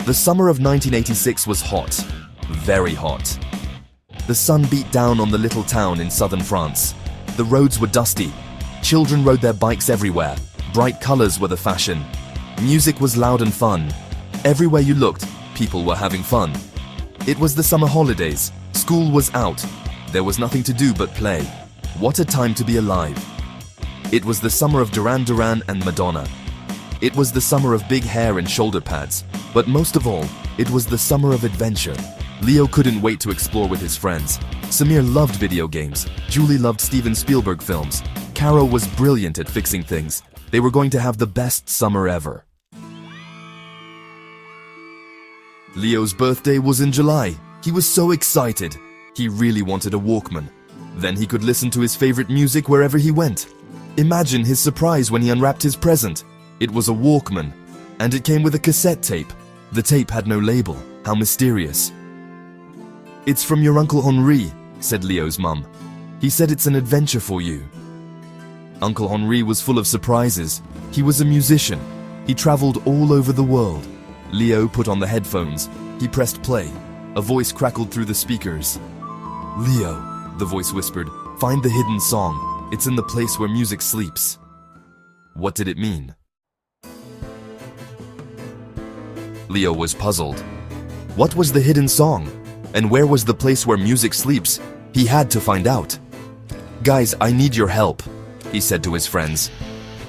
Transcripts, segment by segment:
The summer of 1986 was hot, very hot. The sun beat down on the little town in southern France. The roads were dusty. Children rode their bikes everywhere. Bright colors were the fashion. Music was loud and fun. Everywhere you looked, people were having fun. It was the summer holidays. School was out. There was nothing to do but play. What a time to be alive. It was the summer of Duran Duran and Madonna. It was the summer of big hair and shoulder pads. But most of all, it was the summer of adventure. Leo couldn't wait to explore with his friends. Samir loved video games. Julie loved Steven Spielberg films. Caro was brilliant at fixing things. They were going to have the best summer ever. Leo's birthday was in July. He was so excited. He really wanted a Walkman. Then he could listen to his favorite music wherever he went. Imagine his surprise when he unwrapped his present. It was a Walkman, and it came with a cassette tape. The tape had no label. How mysterious. "It's from your Uncle Henri," said Leo's mum. "He said it's an adventure for you." Uncle Henri was full of surprises. He was a musician. He traveled all over the world. Leo put on the headphones. He pressed play. A voice crackled through the speakers. "Leo," the voice whispered, "find the hidden song. It's in the place where music sleeps." What did it mean? Leo was puzzled. What was the hidden song? And where was the place where music sleeps? He had to find out. "Guys, I need your help," he said to his friends.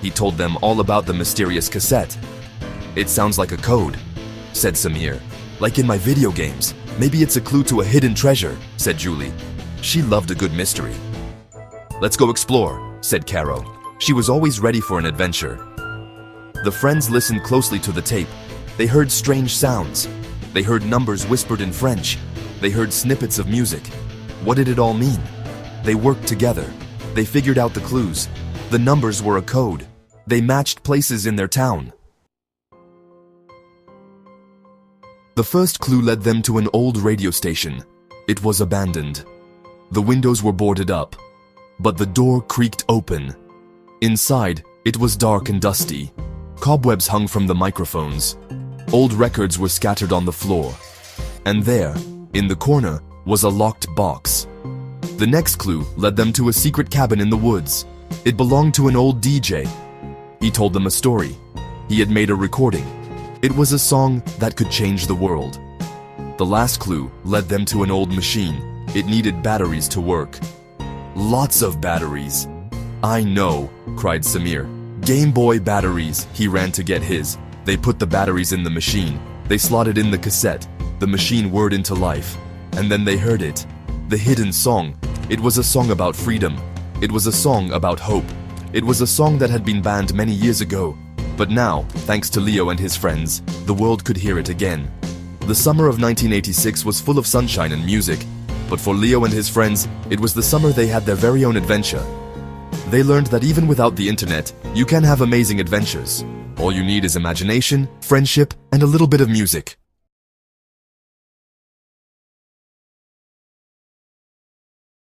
He told them all about the mysterious cassette. "It sounds like a code," said Samir. "Like in my video games. Maybe it's a clue to a hidden treasure," said Julie. She loved a good mystery. "Let's go explore," said Caro. She was always ready for an adventure. The friends listened closely to the tape. They heard strange sounds. They heard numbers whispered in French. They heard snippets of music. What did it all mean? They worked together. They figured out the clues. The numbers were a code. They matched places in their town. The first clue led them to an old radio station. It was abandoned. The windows were boarded up, but the door creaked open. Inside, it was dark and dusty. Cobwebs hung from the microphones. Old records were scattered on the floor. And there, in the corner, was a locked box. The next clue led them to a secret cabin in the woods. It belonged to an old DJ. He told them a story. He had made a recording. It was a song that could change the world. The last clue led them to an old machine. It needed batteries to work. Lots of batteries. "I know," cried Samir. "Game Boy batteries." He ran to get his. They put the batteries in the machine. They slotted in the cassette. The machine whirred into life. And then they heard it. The hidden song. It was a song about freedom. It was a song about hope. It was a song that had been banned many years ago. But now, thanks to Leo and his friends, the world could hear it again. The summer of 1986 was full of sunshine and music. But for Leo and his friends, it was the summer they had their very own adventure. They learned that even without the internet, you can have amazing adventures. All you need is imagination, friendship, and a little bit of music.